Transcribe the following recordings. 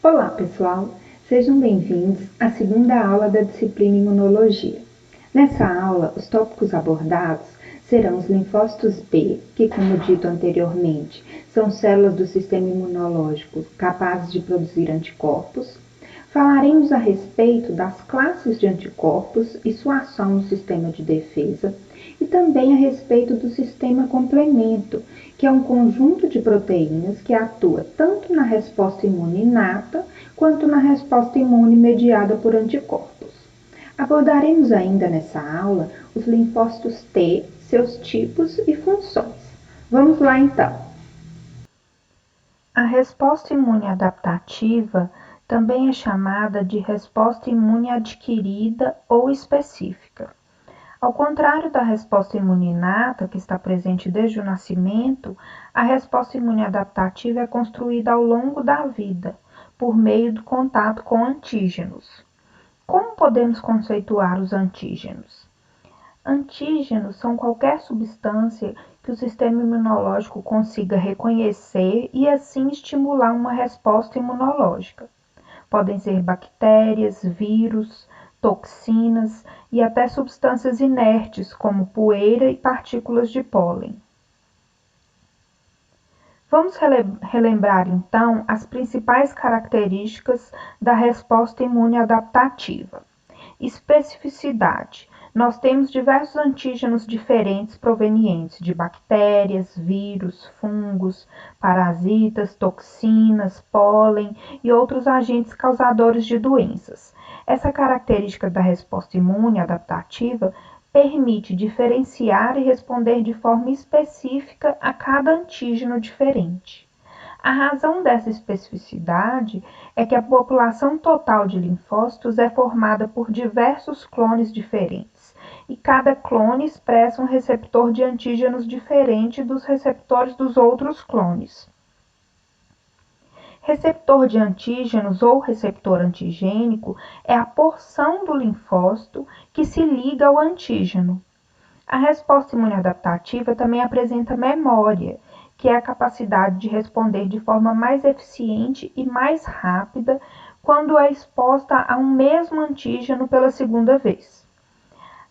Olá, pessoal! Sejam bem-vindos à segunda aula da disciplina Imunologia. Nessa aula, os tópicos abordados serão os linfócitos B, que, como dito anteriormente, são células do sistema imunológico capazes de produzir anticorpos. Falaremos a respeito das classes de anticorpos e sua ação no sistema de defesa, e também a respeito do sistema complemento, que é um conjunto de proteínas que atua tanto na resposta imune inata quanto na resposta imune mediada por anticorpos. Abordaremos ainda nessa aula os linfócitos T, seus tipos e funções. Vamos lá então. A resposta imune adaptativa também é chamada de resposta imune adquirida ou específica. Ao contrário da resposta imune inata, que está presente desde o nascimento, a resposta imune adaptativa é construída ao longo da vida, por meio do contato com antígenos. Como podemos conceituar os antígenos? Antígenos são qualquer substância que o sistema imunológico consiga reconhecer e assim estimular uma resposta imunológica. Podem ser bactérias, vírus, toxinas e até substâncias inertes, como poeira e partículas de pólen. Vamos relembrar então as principais características da resposta imune adaptativa. Especificidade. Nós temos diversos antígenos diferentes provenientes de bactérias, vírus, fungos, parasitas, toxinas, pólen e outros agentes causadores de doenças. Essa característica da resposta imune adaptativa permite diferenciar e responder de forma específica a cada antígeno diferente. A razão dessa especificidade é que a população total de linfócitos é formada por diversos clones diferentes, e cada clone expressa um receptor de antígenos diferente dos receptores dos outros clones. Receptor de antígenos ou receptor antigênico é a porção do linfócito que se liga ao antígeno. A resposta imune adaptativa também apresenta memória, que é a capacidade de responder de forma mais eficiente e mais rápida quando é exposta a um mesmo antígeno pela segunda vez.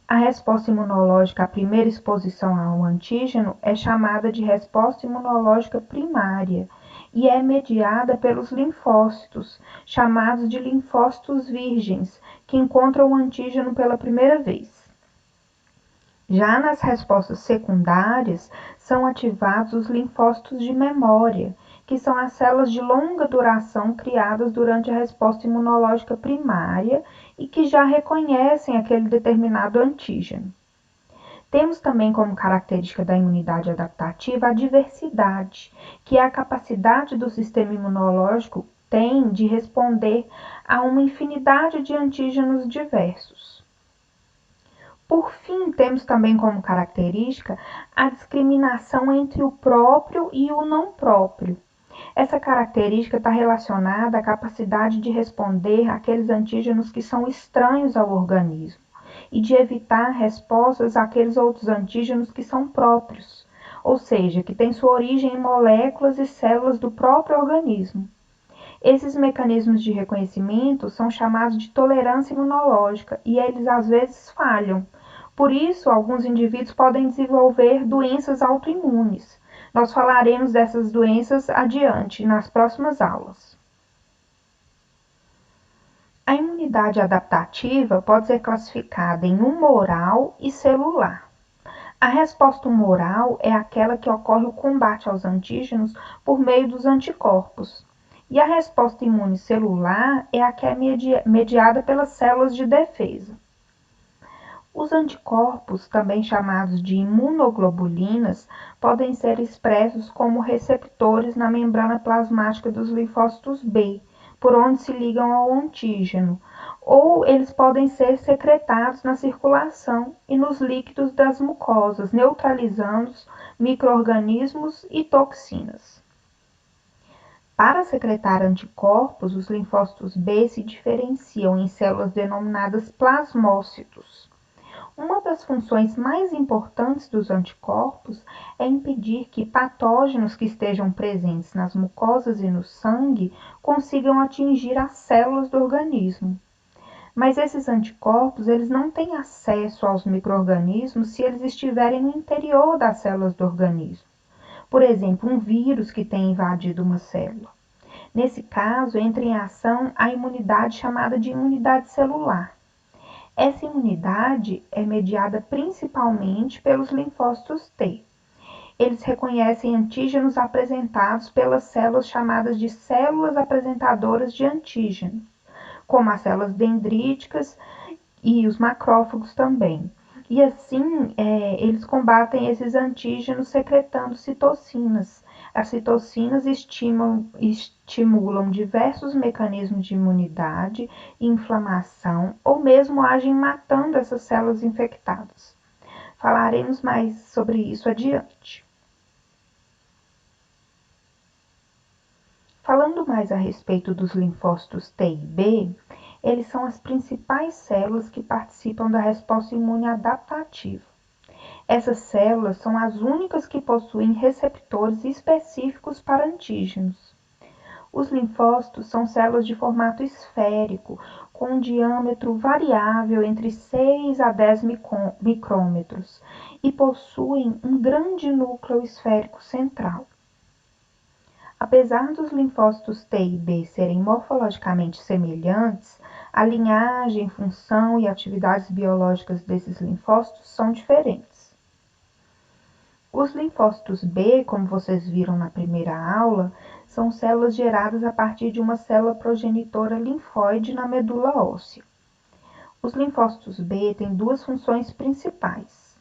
A resposta imunológica à primeira exposição a um antígeno é chamada de resposta imunológica primária e é mediada pelos linfócitos, chamados de linfócitos virgens, que encontram o antígeno pela primeira vez. Já nas respostas secundárias, são ativados os linfócitos de memória, que são as células de longa duração criadas durante a resposta imunológica primária e que já reconhecem aquele determinado antígeno. Temos também como característica da imunidade adaptativa a diversidade, que é a capacidade do sistema imunológico tem de responder a uma infinidade de antígenos diversos. Por fim, temos também como característica a discriminação entre o próprio e o não próprio. Essa característica está relacionada à capacidade de responder àqueles antígenos que são estranhos ao organismo e de evitar respostas àqueles outros antígenos que são próprios, ou seja, que têm sua origem em moléculas e células do próprio organismo. Esses mecanismos de reconhecimento são chamados de tolerância imunológica e eles às vezes falham. Por isso, alguns indivíduos podem desenvolver doenças autoimunes. Nós falaremos dessas doenças adiante, nas próximas aulas. A imunidade adaptativa pode ser classificada em humoral e celular. A resposta humoral é aquela que ocorre o combate aos antígenos por meio dos anticorpos. E a resposta imune celular é a que é mediada pelas células de defesa. Os anticorpos, também chamados de imunoglobulinas, podem ser expressos como receptores na membrana plasmática dos linfócitos B, por onde se ligam ao antígeno, ou eles podem ser secretados na circulação e nos líquidos das mucosas, neutralizando micro-organismos e toxinas. Para secretar anticorpos, os linfócitos B se diferenciam em células denominadas plasmócitos. Uma das funções mais importantes dos anticorpos é impedir que patógenos que estejam presentes nas mucosas e no sangue consigam atingir as células do organismo. Mas esses anticorpos, eles não têm acesso aos micro-organismos se eles estiverem no interior das células do organismo. Por exemplo, um vírus que tem invadido uma célula. Nesse caso, entra em ação a imunidade chamada de imunidade celular. Essa imunidade é mediada principalmente pelos linfócitos T. Eles reconhecem antígenos apresentados pelas células chamadas de células apresentadoras de antígenos, como as células dendríticas e os macrófagos também. E assim, eles combatem esses antígenos secretando citocinas. As citocinas estimulam diversos mecanismos de imunidade, inflamação ou mesmo agem matando essas células infectadas. Falaremos mais sobre isso adiante. Falando mais a respeito dos linfócitos T e B, eles são as principais células que participam da resposta imune adaptativa. Essas células são as únicas que possuem receptores específicos para antígenos. Os linfócitos são células de formato esférico, com um diâmetro variável entre 6 a 10 micrômetros e possuem um grande núcleo esférico central. Apesar dos linfócitos T e B serem morfologicamente semelhantes, a linhagem, função e atividades biológicas desses linfócitos são diferentes. Os linfócitos B, como vocês viram na primeira aula, são células geradas a partir de uma célula progenitora linfóide na medula óssea. Os linfócitos B têm duas funções principais: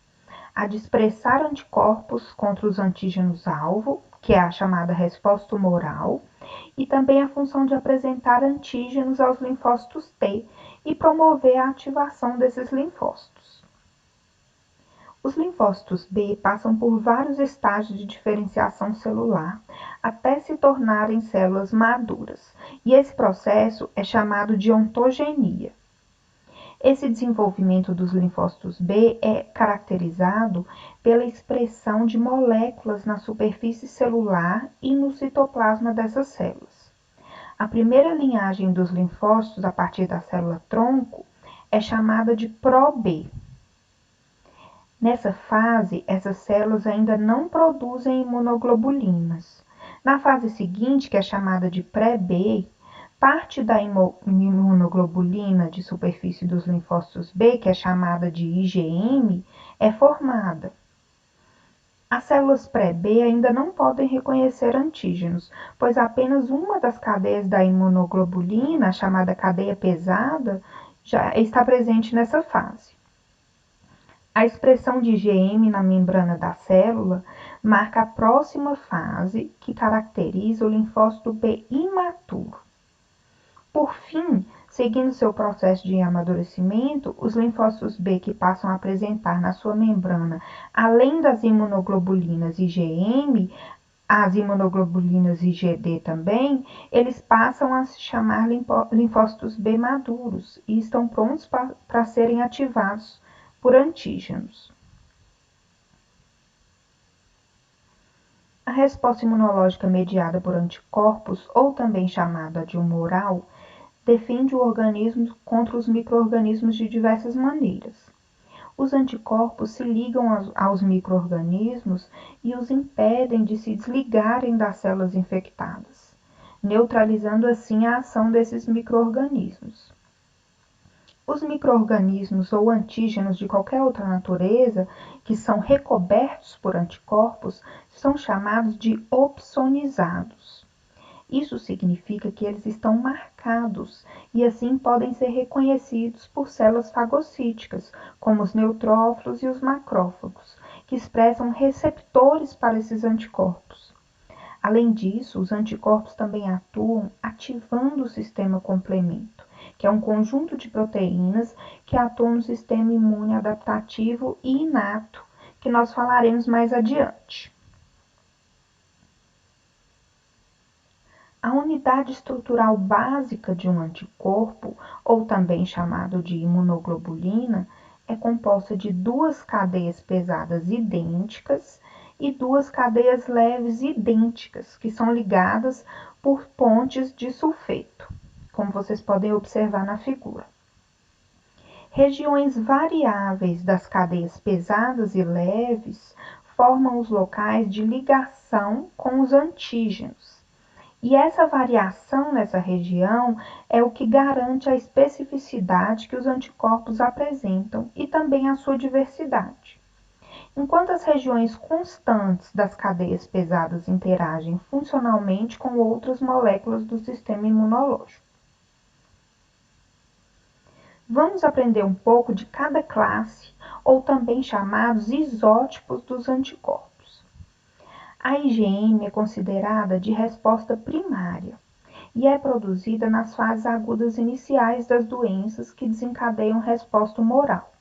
a de expressar anticorpos contra os antígenos-alvo, que é a chamada resposta tumoral, e também a função de apresentar antígenos aos linfócitos T e promover a ativação desses linfócitos. Os linfócitos B passam por vários estágios de diferenciação celular até se tornarem células maduras, e esse processo é chamado de ontogenia. Esse desenvolvimento dos linfócitos B é caracterizado pela expressão de moléculas na superfície celular e no citoplasma dessas células. A primeira linhagem dos linfócitos a partir da célula-tronco é chamada de Pro-B. Nessa fase, essas células ainda não produzem imunoglobulinas. Na fase seguinte, que é chamada de pré-B, parte da imunoglobulina de superfície dos linfócitos B, que é chamada de IgM, é formada. As células pré-B ainda não podem reconhecer antígenos, pois apenas uma das cadeias da imunoglobulina, chamada cadeia pesada, já está presente nessa fase. A expressão de IgM na membrana da célula marca a próxima fase, que caracteriza o linfócito B imaturo. Por fim, seguindo seu processo de amadurecimento, os linfócitos B que passam a apresentar na sua membrana, além das imunoglobulinas IgM, as imunoglobulinas IgD também, eles passam a se chamar linfócitos B maduros e estão prontos para serem ativados por antígenos. A resposta imunológica mediada por anticorpos, ou também chamada de humoral, defende o organismo contra os micro-organismos de diversas maneiras. Os anticorpos se ligam aos micro-organismos e os impedem de se desligarem das células infectadas, neutralizando assim a ação desses micro-organismos. Os micro-organismos ou antígenos de qualquer outra natureza que são recobertos por anticorpos são chamados de opsonizados. Isso significa que eles estão marcados e assim podem ser reconhecidos por células fagocíticas, como os neutrófilos e os macrófagos, que expressam receptores para esses anticorpos. Além disso, os anticorpos também atuam ativando o sistema complemento, que é um conjunto de proteínas que atuam no sistema imune adaptativo e inato, que nós falaremos mais adiante. A unidade estrutural básica de um anticorpo, ou também chamado de imunoglobulina, é composta de duas cadeias pesadas idênticas e duas cadeias leves idênticas, que são ligadas por pontes de sulfeto, como vocês podem observar na figura. Regiões variáveis das cadeias pesadas e leves formam os locais de ligação com os antígenos. E essa variação nessa região é o que garante a especificidade que os anticorpos apresentam e também a sua diversidade. Enquanto as regiões constantes das cadeias pesadas interagem funcionalmente com outras moléculas do sistema imunológico. Vamos aprender um pouco de cada classe, ou também chamados isótipos dos anticorpos. A IgM é considerada de resposta primária e é produzida nas fases agudas iniciais das doenças que desencadeiam resposta humoral.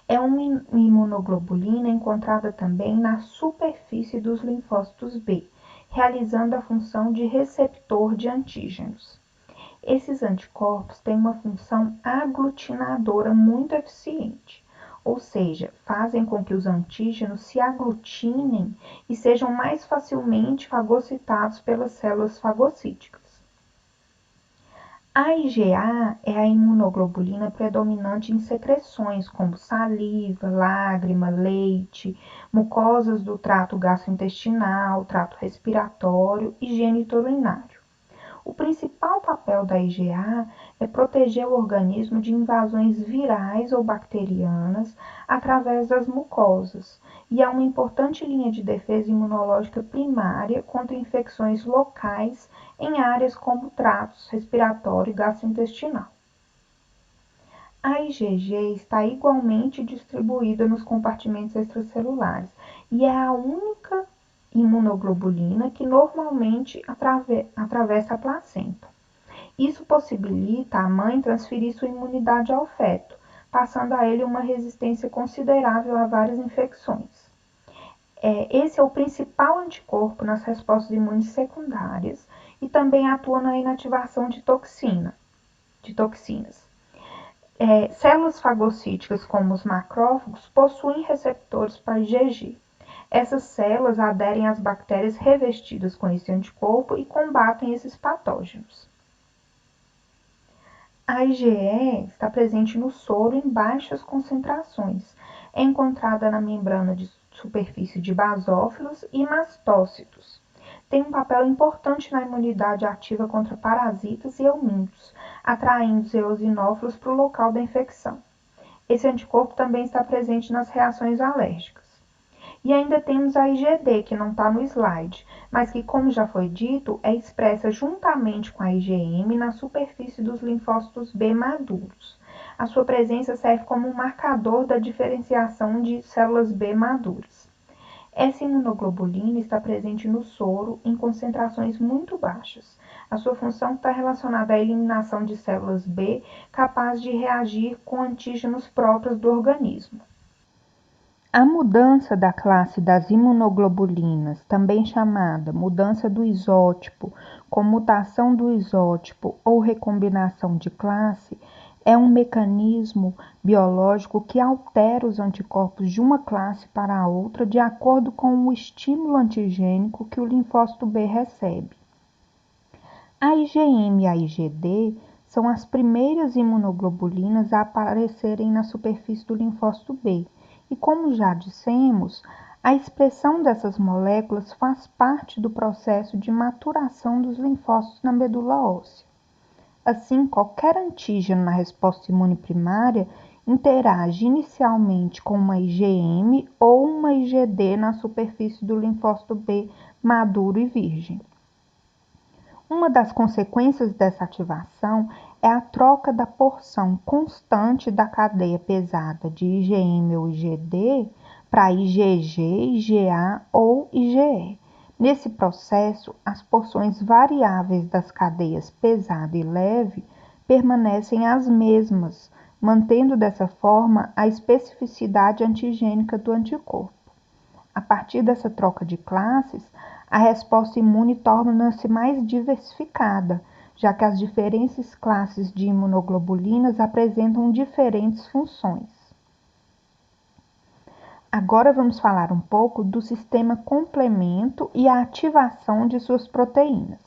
É uma imunoglobulina encontrada também na superfície dos linfócitos B, realizando a função de receptor de antígenos. Esses anticorpos têm uma função aglutinadora muito eficiente, ou seja, fazem com que os antígenos se aglutinem e sejam mais facilmente fagocitados pelas células fagocíticas. A IgA é a imunoglobulina predominante em secreções como saliva, lágrima, leite, mucosas do trato gastrointestinal, trato respiratório e genitorinário. O principal papel da IgA é proteger o organismo de invasões virais ou bacterianas através das mucosas e é uma importante linha de defesa imunológica primária contra infecções locais em áreas como tratos respiratório e gastrointestinal. A IgG está igualmente distribuída nos compartimentos extracelulares e é a única imunoglobulina que normalmente atravessa a placenta. Isso possibilita à mãe transferir sua imunidade ao feto, passando a ele uma resistência considerável a várias infecções. Esse é o principal anticorpo nas respostas imunes secundárias e também atua na inativação de toxinas. Células fagocíticas, como os macrófagos, possuem receptores para IgG. Essas células aderem às bactérias revestidas com esse anticorpo e combatem esses patógenos. A IgE está presente no soro em baixas concentrações. É encontrada na membrana de superfície de basófilos e mastócitos. Tem um papel importante na imunidade ativa contra parasitas e helmintos, atraindo os eosinófilos para o local da infecção. Esse anticorpo também está presente nas reações alérgicas. E ainda temos a IgD, que não está no slide, mas que, como já foi dito, é expressa juntamente com a IgM na superfície dos linfócitos B maduros. A sua presença serve como um marcador da diferenciação de células B maduras. Essa imunoglobulina está presente no soro em concentrações muito baixas. A sua função está relacionada à eliminação de células B capazes de reagir com antígenos próprios do organismo. A mudança da classe das imunoglobulinas, também chamada mudança do isótipo, comutação do isótipo ou recombinação de classe, é um mecanismo biológico que altera os anticorpos de uma classe para a outra de acordo com o estímulo antigênico que o linfócito B recebe. A IgM e a IgD são as primeiras imunoglobulinas a aparecerem na superfície do linfócito B. E como já dissemos, a expressão dessas moléculas faz parte do processo de maturação dos linfócitos na medula óssea. Assim, qualquer antígeno na resposta imune primária interage inicialmente com uma IgM ou uma IgD na superfície do linfócito B maduro e virgem. Uma das consequências dessa ativação é a troca da porção constante da cadeia pesada de IgM ou IgD para IgG, IgA ou IgE. Nesse processo, as porções variáveis das cadeias pesada e leve permanecem as mesmas, mantendo dessa forma a especificidade antigênica do anticorpo. A partir dessa troca de classes, a resposta imune torna-se mais diversificada, já que as diferentes classes de imunoglobulinas apresentam diferentes funções. Agora vamos falar um pouco do sistema complemento e a ativação de suas proteínas.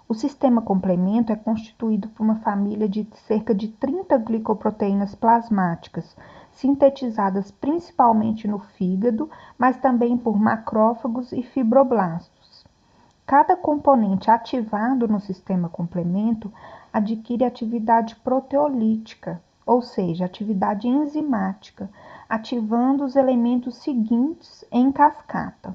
O sistema complemento é constituído por uma família de cerca de 30 glicoproteínas plasmáticas, sintetizadas principalmente no fígado, mas também por macrófagos e fibroblastos. Cada componente ativado no sistema complemento adquire atividade proteolítica, ou seja, atividade enzimática, ativando os elementos seguintes em cascata.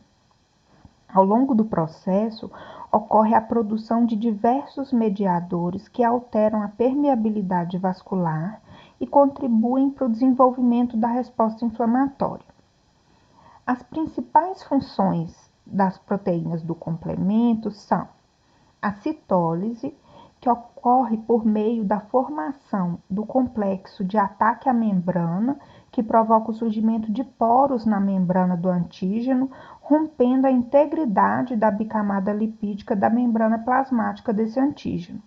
Ao longo do processo, ocorre a produção de diversos mediadores que alteram a permeabilidade vascular e contribuem para o desenvolvimento da resposta inflamatória. As principais funções das proteínas do complemento são a citólise, que ocorre por meio da formação do complexo de ataque à membrana, que provoca o surgimento de poros na membrana do antígeno, rompendo a integridade da bicamada lipídica da membrana plasmática desse antígeno.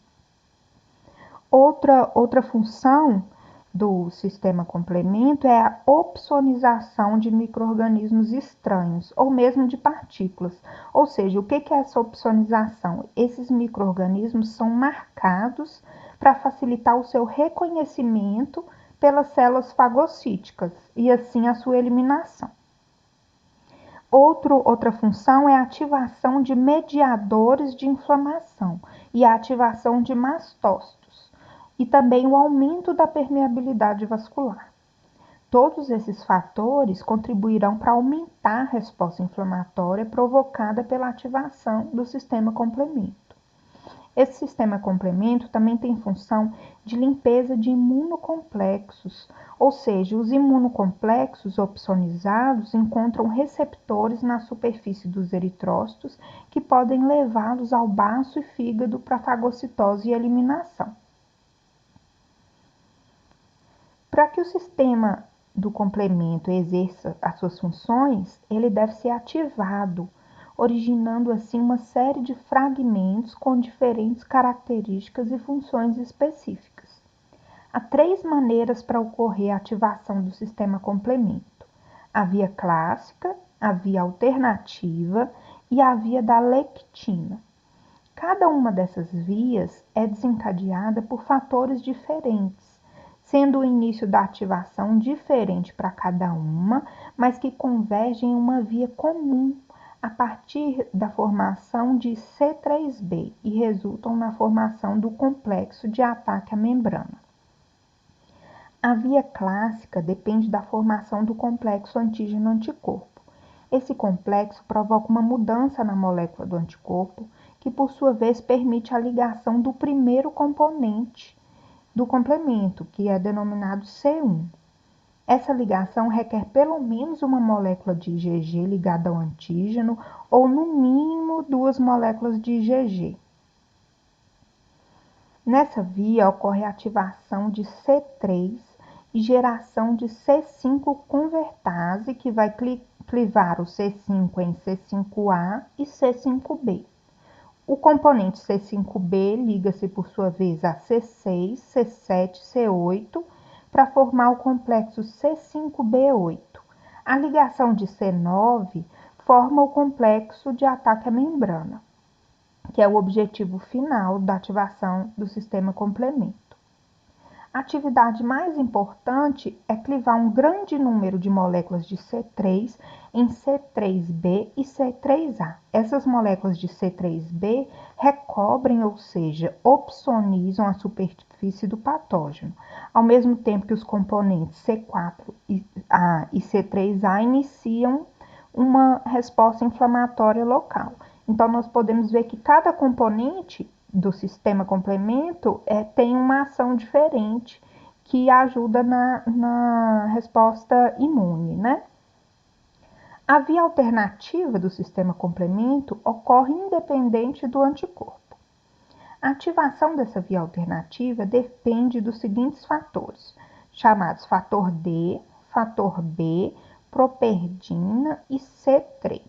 Outra função do sistema complemento é a opsonização de micro-organismos estranhos, ou mesmo de partículas. Ou seja, o que é essa opsonização? Esses micro-organismos são marcados para facilitar o seu reconhecimento pelas células fagocíticas e assim a sua eliminação. Outra função é a ativação de mediadores de inflamação e a ativação de mastócitos, e também o aumento da permeabilidade vascular. Todos esses fatores contribuirão para aumentar a resposta inflamatória provocada pela ativação do sistema complemento. Esse sistema complemento também tem função de limpeza de imunocomplexos, ou seja, os imunocomplexos opsonizados encontram receptores na superfície dos eritrócitos que podem levá-los ao baço e fígado para fagocitose e eliminação. Para que o sistema do complemento exerça as suas funções, ele deve ser ativado, originando assim uma série de fragmentos com diferentes características e funções específicas. Há 3 maneiras para ocorrer a ativação do sistema complemento: a via clássica, a via alternativa e a via da lectina. Cada uma dessas vias é desencadeada por fatores diferentes, sendo o início da ativação diferente para cada uma, mas que convergem em uma via comum a partir da formação de C3b e resultam na formação do complexo de ataque à membrana. A via clássica depende da formação do complexo antígeno-anticorpo. Esse complexo provoca uma mudança na molécula do anticorpo, que por sua vez permite a ligação do primeiro componente do complemento, que é denominado C1. Essa ligação requer pelo menos uma molécula de IgG ligada ao antígeno ou no mínimo 2 moléculas de IgG. Nessa via ocorre a ativação de C3 e geração de C5 convertase, que vai clivar o C5 em C5A e C5B. O componente C5b liga-se por sua vez a C6, C7, C8 para formar o complexo C5b8. A ligação de C9 forma o complexo de ataque à membrana, que é o objetivo final da ativação do sistema complemento. A atividade mais importante é clivar um grande número de moléculas de C3 em C3b e C3a. Essas moléculas de C3b recobrem, ou seja, opsonizam a superfície do patógeno, ao mesmo tempo que os componentes C4A e C3a iniciam uma resposta inflamatória local. Então, nós podemos ver que cada componente do sistema complemento tem uma ação diferente que ajuda na resposta imune, né? A via alternativa do sistema complemento ocorre independente do anticorpo. A ativação dessa via alternativa depende dos seguintes fatores, chamados fator D, fator B, properdina e C3.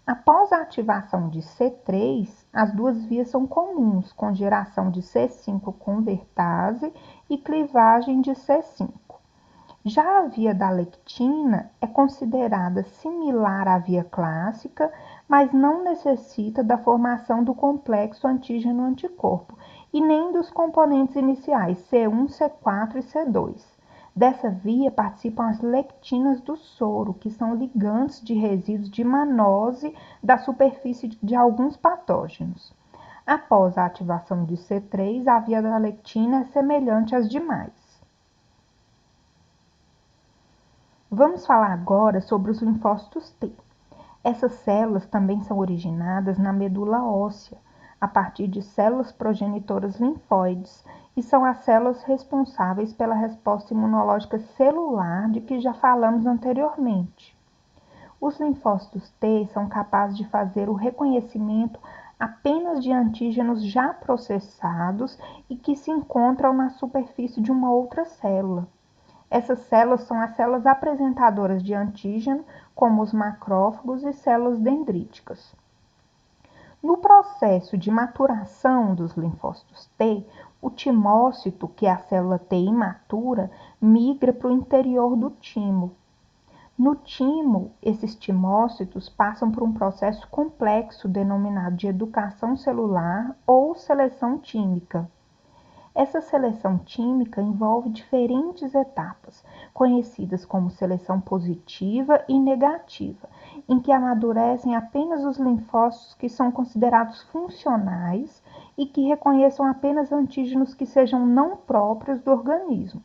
Após a ativação de C3, as duas vias são comuns, com geração de C5 convertase e clivagem de C5. Já a via da lectina é considerada similar à via clássica, mas não necessita da formação do complexo antígeno-anticorpo e nem dos componentes iniciais C1, C4 e C2. Dessa via participam as lectinas do soro, que são ligantes de resíduos de manose da superfície de alguns patógenos. Após a ativação de C3, a via da lectina é semelhante às demais. Vamos falar agora sobre os linfócitos T. Essas células também são originadas na medula óssea, a partir de células progenitoras linfóides, e são as células responsáveis pela resposta imunológica celular de que já falamos anteriormente. Os linfócitos T são capazes de fazer o reconhecimento apenas de antígenos já processados e que se encontram na superfície de uma outra célula. Essas células são as células apresentadoras de antígeno, como os macrófagos e células dendríticas. No processo de maturação dos linfócitos T, o timócito, que é a célula T imatura, migra para o interior do timo. No timo, esses timócitos passam por um processo complexo denominado de educação celular ou seleção tímica. Essa seleção tímica envolve diferentes etapas, conhecidas como seleção positiva e negativa, em que amadurecem apenas os linfócitos que são considerados funcionais e que reconheçam apenas antígenos que sejam não próprios do organismo.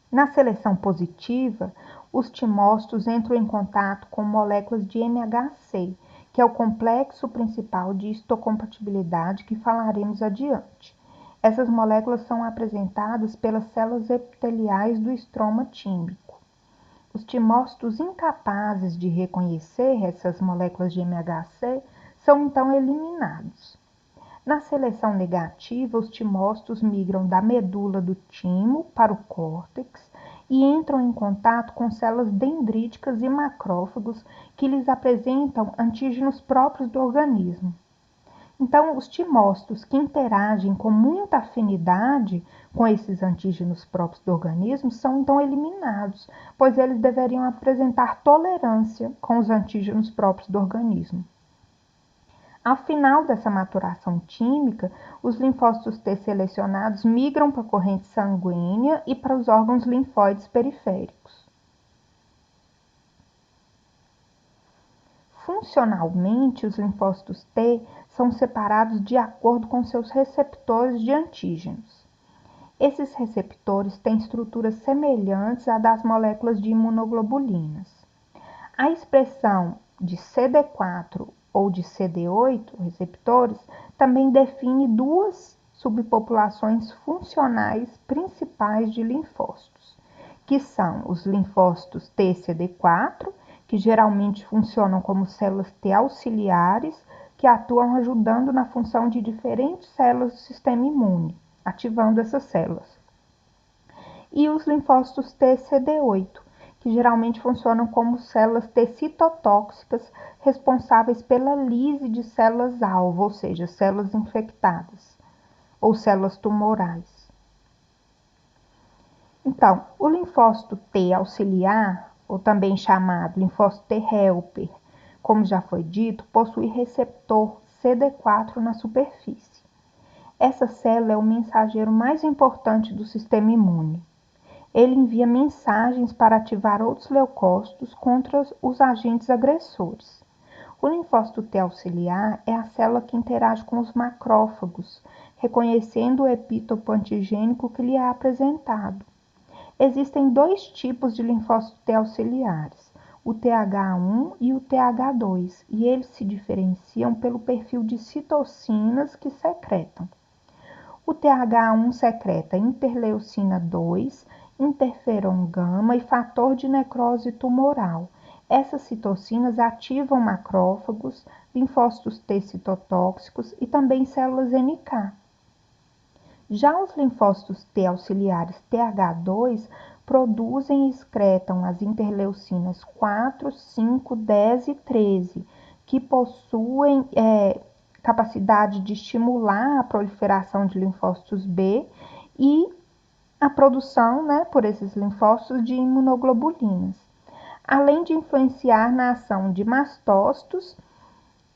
Na seleção positiva, os timócitos entram em contato com moléculas de MHC, que é o complexo principal de histocompatibilidade que falaremos adiante. Essas moléculas são apresentadas pelas células epiteliais do estroma tímico. Os timócitos incapazes de reconhecer essas moléculas de MHC são então eliminados. Na seleção negativa, os timócitos migram da medula do timo para o córtex e entram em contato com células dendríticas e macrófagos que lhes apresentam antígenos próprios do organismo. Então, os timócitos que interagem com muita afinidade com esses antígenos próprios do organismo são então eliminados, pois eles deveriam apresentar tolerância com os antígenos próprios do organismo. Ao final dessa maturação tímica, os linfócitos T selecionados migram para a corrente sanguínea e para os órgãos linfóides periféricos. Funcionalmente, os linfócitos T são separados de acordo com seus receptores de antígenos. Esses receptores têm estruturas semelhantes à das moléculas de imunoglobulinas. A expressão de CD4 ou de CD8 receptores também define duas subpopulações funcionais principais de linfócitos, que são os linfócitos TCD4, que geralmente funcionam como células T auxiliares, que atuam ajudando na função de diferentes células do sistema imune, ativando essas células. E os linfócitos TCD8, que geralmente funcionam como células T citotóxicas responsáveis pela lise de células-alvo, ou seja, células infectadas, ou células tumorais. Então, o linfócito T auxiliar, ou também chamado linfócito T helper, como já foi dito, possui receptor CD4 na superfície. Essa célula é o mensageiro mais importante do sistema imune. Ele envia mensagens para ativar outros leucócitos contra os agentes agressores. O linfócito T auxiliar é a célula que interage com os macrófagos, reconhecendo o epítopo antigênico que lhe é apresentado. Existem dois tipos de linfócito T auxiliares, o TH1 e o TH2, e eles se diferenciam pelo perfil de citocinas que secretam. O TH1 secreta interleucina 2, interferon gama e fator de necrose tumoral. Essas citocinas ativam macrófagos, linfócitos T citotóxicos e também células NK. Já os linfócitos T auxiliares TH2 produzem e excretam as interleucinas 4, 5, 10 e 13, que possuem capacidade de estimular a proliferação de linfócitos B e a produção, por esses linfócitos de imunoglobulinas, além de influenciar na ação de mastócitos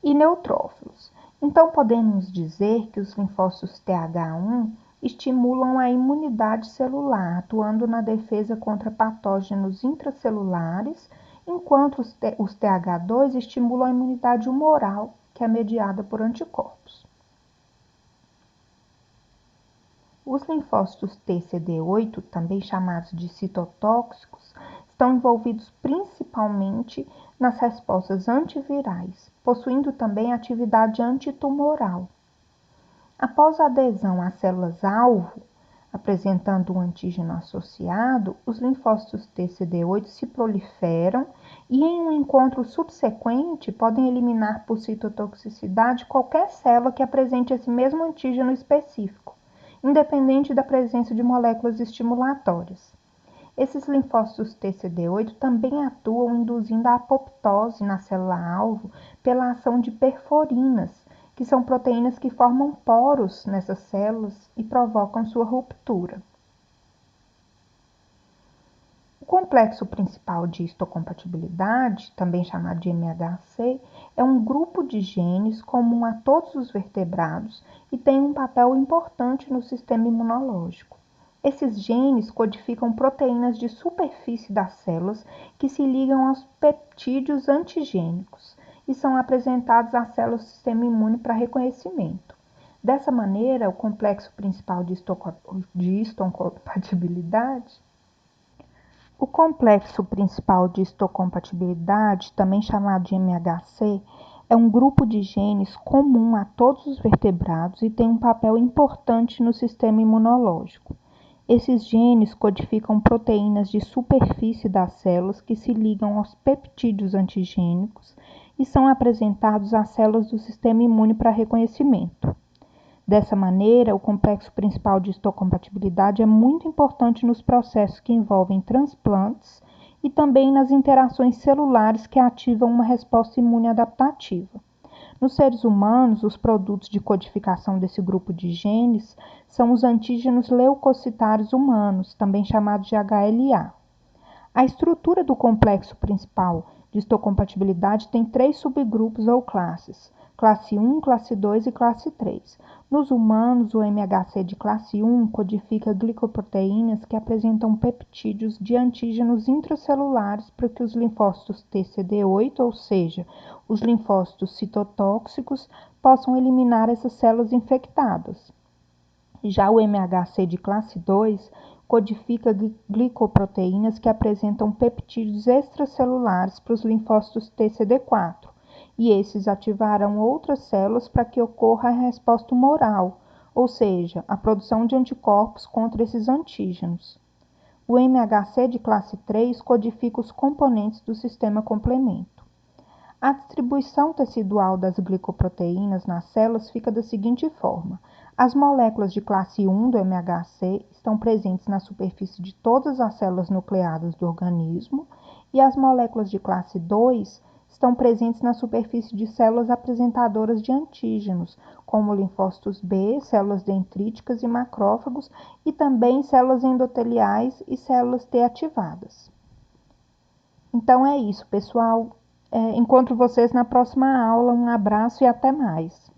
e neutrófilos. Então, podemos dizer que os linfócitos TH1 estimulam a imunidade celular, atuando na defesa contra patógenos intracelulares, enquanto os TH2 estimulam a imunidade humoral, que é mediada por anticorpos. Os linfócitos TCD8, também chamados de citotóxicos, estão envolvidos principalmente nas respostas antivirais, possuindo também atividade antitumoral. Após a adesão às células-alvo, apresentando um antígeno associado, os linfócitos TCD8 se proliferam e, em um encontro subsequente, podem eliminar por citotoxicidade qualquer célula que apresente esse mesmo antígeno específico, independente da presença de moléculas estimulatórias. Esses linfócitos TCD8 também atuam induzindo a apoptose na célula-alvo pela ação de perforinas, que são proteínas que formam poros nessas células e provocam sua ruptura. O complexo principal de histocompatibilidade, também chamado de MHC, é um grupo de genes comum a todos os vertebrados e tem um papel importante no sistema imunológico. Esses genes codificam proteínas de superfície das células que se ligam aos peptídeos antigênicos e são apresentados às células do sistema imune para reconhecimento. Dessa maneira, o complexo principal de histocompatibilidade também chamado de MHC, é um grupo de genes comum a todos os vertebrados e tem um papel importante no sistema imunológico. Esses genes codificam proteínas de superfície das células que se ligam aos peptídeos antigênicos e são apresentados às células do sistema imune para reconhecimento. Dessa maneira, o complexo principal de histocompatibilidade é muito importante nos processos que envolvem transplantes e também nas interações celulares que ativam uma resposta imune adaptativa. Nos seres humanos, os produtos de codificação desse grupo de genes são os antígenos leucocitários humanos, também chamados de HLA. A estrutura do complexo principal de histocompatibilidade tem 3 subgrupos ou classes: classe 1, classe 2 e classe 3. Nos humanos, o MHC de classe 1 codifica glicoproteínas que apresentam peptídeos de antígenos intracelulares para que os linfócitos TCD8, ou seja, os linfócitos citotóxicos, possam eliminar essas células infectadas. Já o MHC de classe 2 codifica glicoproteínas que apresentam peptídeos extracelulares para os linfócitos TCD4, e esses ativarão outras células para que ocorra a resposta humoral, ou seja, a produção de anticorpos contra esses antígenos. O MHC de classe 3 codifica os componentes do sistema complemento. A distribuição tecidual das glicoproteínas nas células fica da seguinte forma: as moléculas de classe 1 do MHC estão presentes na superfície de todas as células nucleadas do organismo e as moléculas de classe 2 estão presentes na superfície de células apresentadoras de antígenos, como linfócitos B, células dendríticas e macrófagos, e também células endoteliais e células T ativadas. Então é isso, pessoal. Encontro vocês na próxima aula. Um abraço e até mais.